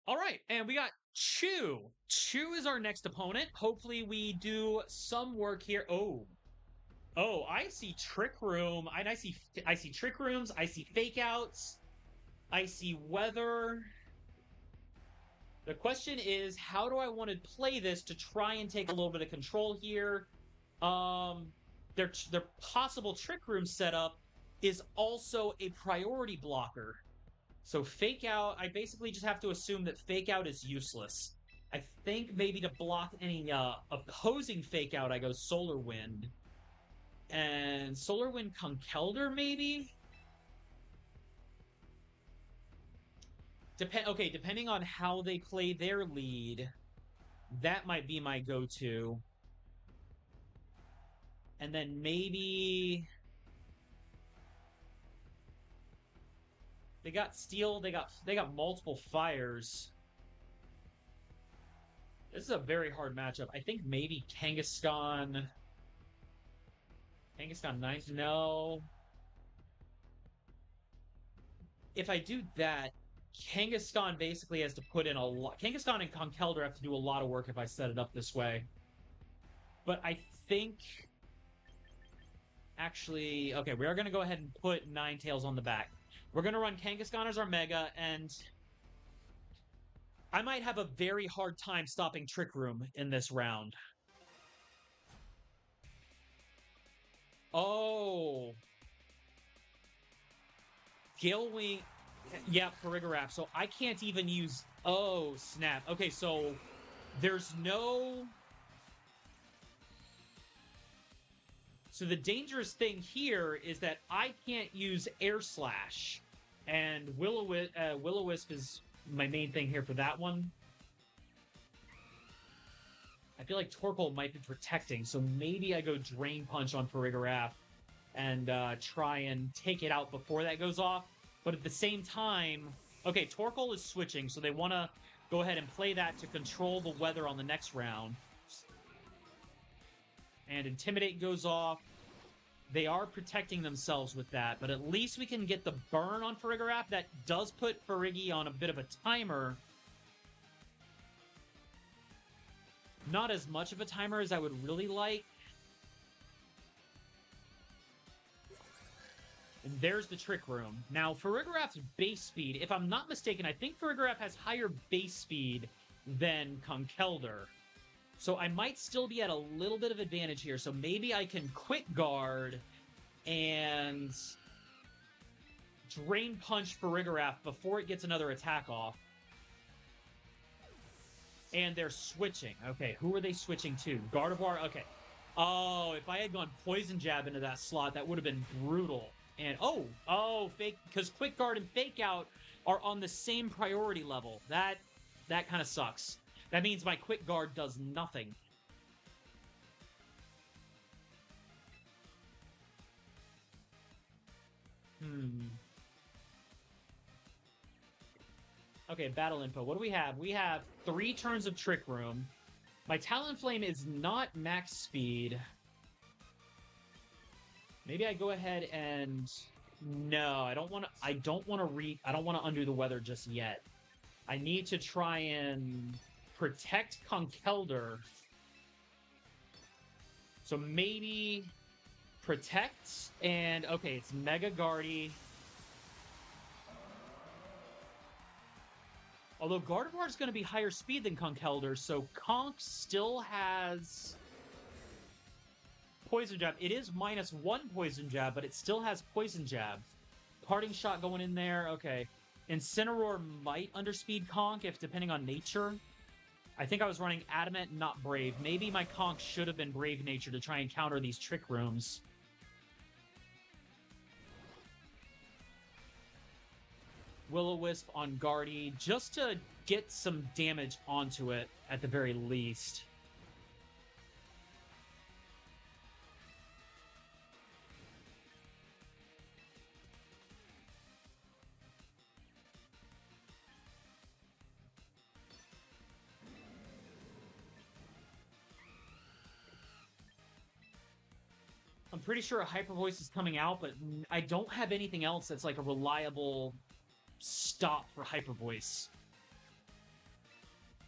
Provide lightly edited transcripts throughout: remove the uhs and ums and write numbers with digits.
All right, and we got Chew. Chew is our next opponent. Hopefully we do some work here. Oh, I see Trick Room. I see Trick Rooms. I see Fake Outs. I see Weather. The question is, how do I want to play this to try and take a little bit of control here? Their possible Trick Room setup is also a priority blocker. So Fake Out, I basically just have to assume that Fake Out is useless. I think maybe to block any opposing Fake Out, I go Solar Wind. And Solar Wind Conkeldurr, maybe? Depending on how they play their lead, that might be my go-to. And then maybe they got Steel, they got multiple fires. This is a very hard matchup. I think maybe Kangaskhan 9. No. If I do that, Kangaskhan basically has to put in a lot. Kangaskhan and Conkeldurr have to do a lot of work if I set it up this way. But I think actually, okay, we are going to go ahead and put Ninetales on the back. We're going to run Kangaskhan as our Mega, and I might have a very hard time stopping Trick Room in this round. Oh. Gale Wing. Yeah, Farigiraf. So I can't even use... Oh, snap. Okay, so there's no... So the dangerous thing here is that I can't use Air Slash. And Will-O-Wisp is my main thing here for that one. I feel like Torkoal might be protecting, so maybe I go Drain Punch on Farigiraf and try and take it out before that goes off. But at the same time, okay, Torkoal is switching, so they want to go ahead and play that to control the weather on the next round. And Intimidate goes off. They are protecting themselves with that, but at least we can get the burn on Farigiraf. That does put Farigi on a bit of a timer. Not as much of a timer as I would really like. And there's the Trick Room. Now, Farigiraf's base speed, if I'm not mistaken, I think Farigiraf has higher base speed than Conkeldurr. So I might still be at a little bit of advantage here. So maybe I can Quick Guard and Drain Punch Farigiraf before it gets another attack off. And they're switching. Okay, who are they switching to? Gardevoir? Okay. Oh, if I had gone Poison Jab into that slot, that would have been brutal. And fake, because Quick Guard and Fake Out are on the same priority level. That kind of sucks. That means my Quick Guard does nothing. Okay, battle info. What do we have? We have 3 turns of Trick Room. My Talonflame is not max speed. Maybe I go ahead and... No, I don't want to undo the weather just yet. I need to try and protect Conkeldurr. So maybe protect and okay, it's Mega Guardy. Although Gardevoir is going to be higher speed than Conkeldurr, so Conk still has Poison Jab. It is -1 Poison Jab, but it still has Poison Jab. Parting Shot going in there. Okay. Incineroar might underspeed Conk if depending on nature. I think I was running Adamant, not Brave. Maybe my Conk should have been Brave Nature to try and counter these Trick Rooms. Will-O-Wisp on Guardy, just to get some damage onto it at the very least. I'm pretty sure a Hyper Voice is coming out, but I don't have anything else that's like a reliable stop for Hyper Voice.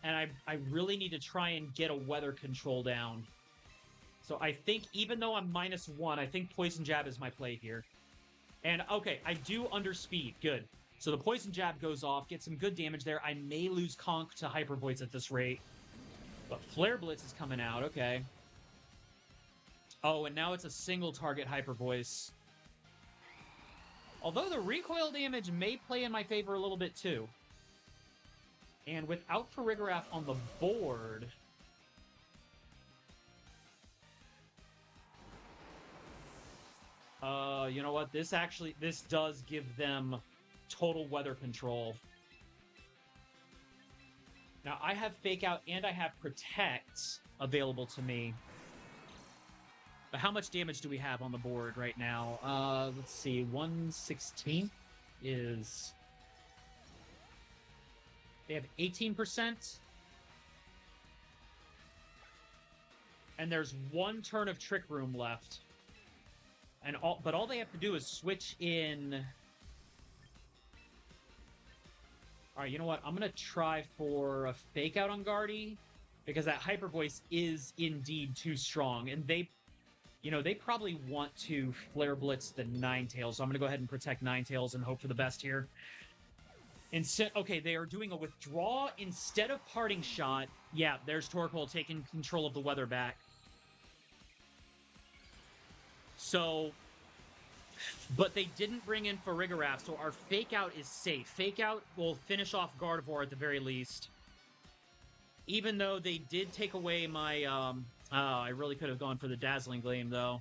and I really need to try and get a weather control down. So I think even though I'm -1, I think Poison Jab is my play here. And okay, I do underspeed. Good. So the Poison Jab goes off, get some good damage there. I may lose Conk to Hyper Voice at this rate. But Flare Blitz is coming out. Okay. Oh, and now it's a single target Hyper Voice. Although the recoil damage may play in my favor a little bit too. And without Farigiraf on the board... you know what? This does give them total weather control. Now, I have Fake Out and I have Protect available to me. But how much damage do we have on the board right now? Let's see. 1/16 is... They have 18%. And there's one turn of Trick Room left. But all they have to do is switch in... Alright, you know what? I'm going to try for a Fake Out on Guardy, because that Hyper Voice is indeed too strong. And they probably want to Flare Blitz the Ninetales, so I'm going to go ahead and protect Ninetales and hope for the best here. Okay, they are doing a Withdraw instead of Parting Shot. Yeah, there's Torkoal taking control of the weather back. So, but they didn't bring in Farigiraf, so our Fake Out is safe. Fake Out will finish off Gardevoir at the very least. Even though they did take away my, I really could have gone for the Dazzling Gleam, though.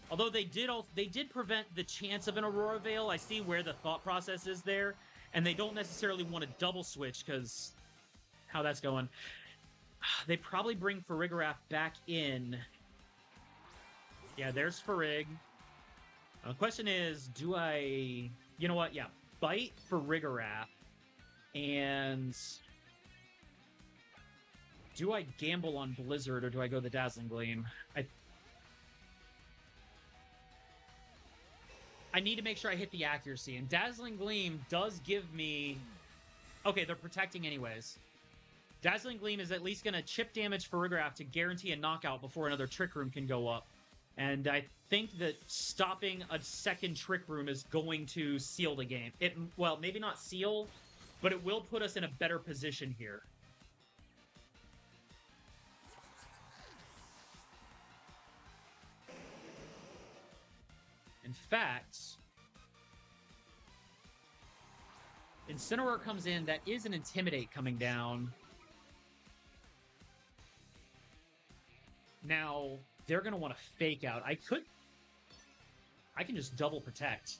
Although they did prevent the chance of an Aurora Veil. I see where the thought process is there, and they don't necessarily want to double switch, because how that's going. They probably bring Farigiraf back in. Yeah, there's Farig. The question is, do I... You know what? Yeah, Bite Farigiraf, and... Do I gamble on Blizzard, or do I go the Dazzling Gleam? I need to make sure I hit the accuracy, and Dazzling Gleam does give me... Okay, they're protecting anyways. Dazzling Gleam is at least going to chip damage Farigiraf to guarantee a knockout before another Trick Room can go up. And I think that stopping a second Trick Room is going to seal the game. Well, maybe not seal, but it will put us in a better position here. In fact, Incineroar comes in. That is an Intimidate coming down. Now, they're going to want to Fake Out. I can just double Protect.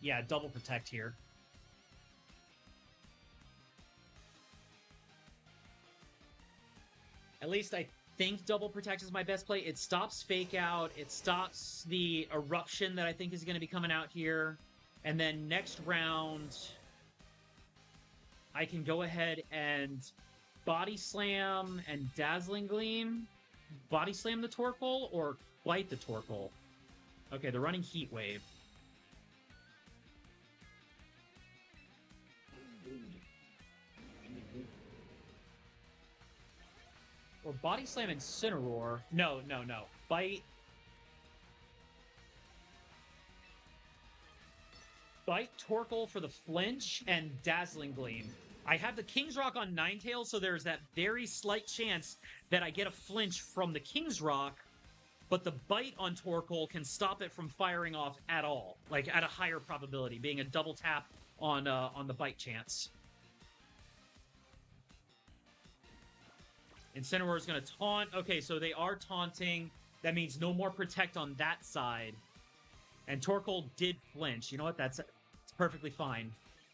Yeah, double Protect here. At least I think double Protect is my best play. It stops Fake Out. It stops the Eruption that I think is going to be coming out here. And then next round, I can go ahead and Body Slam and Dazzling Gleam. Body Slam the Torkoal or Bite the Torkoal. Okay, they're running Heat Wave. Or Body Slam Incineroar. No. Bite Torkoal for the flinch and Dazzling Gleam. I have the King's Rock on Ninetales, so there's that very slight chance that I get a flinch from the King's Rock, but the Bite on Torkoal can stop it from firing off at all, like at a higher probability, being a double tap on the Bite chance. Incineroar is going to taunt. Okay, so they are taunting. That means no more Protect on that side. And Torkoal did flinch. You know what? It's perfectly fine.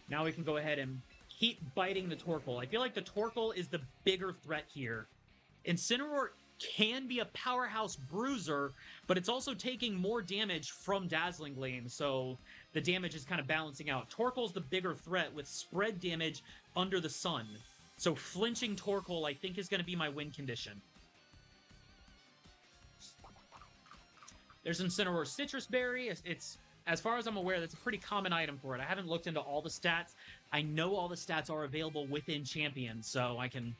Now we can go ahead and keep biting the Torkoal. I feel like the Torkoal is the bigger threat here. Incineroar can be a powerhouse bruiser, but it's also taking more damage from Dazzling Gleam, so the damage is kind of balancing out. Torkoal's the bigger threat with spread damage under the sun. So flinching Torkoal, I think, is going to be my win condition. There's Incineroar Citrus Berry. It's, as far as I'm aware, that's a pretty common item for it. I haven't looked into all the stats, I know all the stats are available within Champions, so I can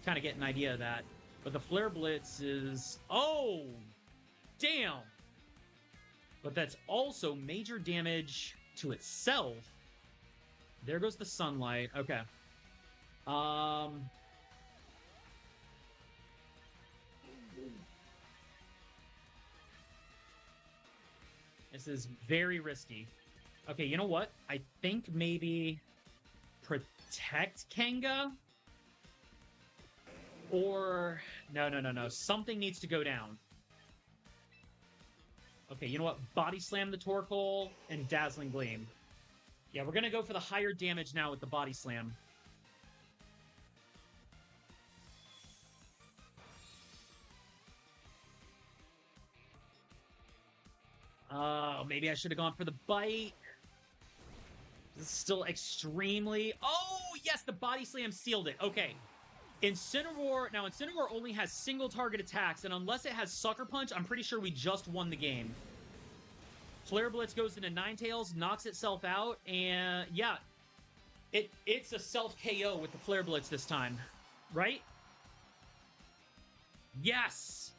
kind of get an idea of that. But the Flare Blitz is... Oh! Damn! But that's also major damage to itself. There goes the Sunlight. Okay. This is very risky. Okay, you know what? I think maybe protect Kanga? Or... No. Something needs to go down. Okay, you know what? Body Slam the Torkoal and Dazzling Gleam. Yeah, we're going to go for the higher damage now with the Body Slam. Maybe I should have gone for the Bite. This is still extremely... Oh, yes, the Body Slam sealed it. Okay. Incineroar... Now, Incineroar only has single target attacks, and unless it has Sucker Punch, I'm pretty sure we just won the game. Flare Blitz goes into Ninetales, knocks itself out, and yeah, it's a self-KO with the Flare Blitz this time, right? Yes!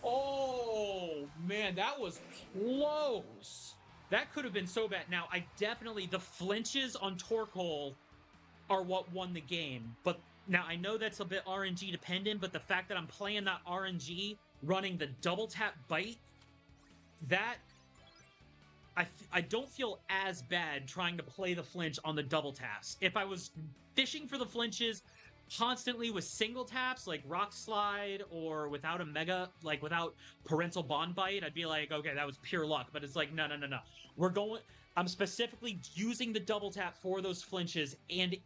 Oh, man, that was close. That could have been so bad. Now, the flinches on Torkoal are what won the game, but now I know that's a bit RNG dependent, but the fact that I'm playing that RNG, running the double tap bite, that I don't feel as bad trying to play the flinch on the double taps. If I was fishing for the flinches constantly with single taps, like Rock Slide, or without a Mega, like without Parental Bond Bite, I'd be like, okay, that was pure luck. But it's like, no. I'm specifically using the double tap for those flinches, and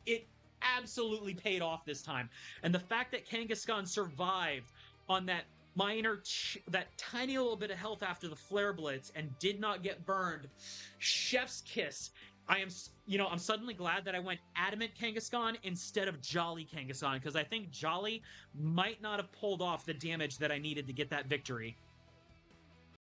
it absolutely paid off this time. And the fact that Kangaskhan survived on that that tiny little bit of health after the Flare Blitz and did not get burned. Chef's kiss. I'm suddenly glad that I went Adamant Kangaskhan instead of Jolly Kangaskhan, because I think Jolly might not have pulled off the damage that I needed to get that victory.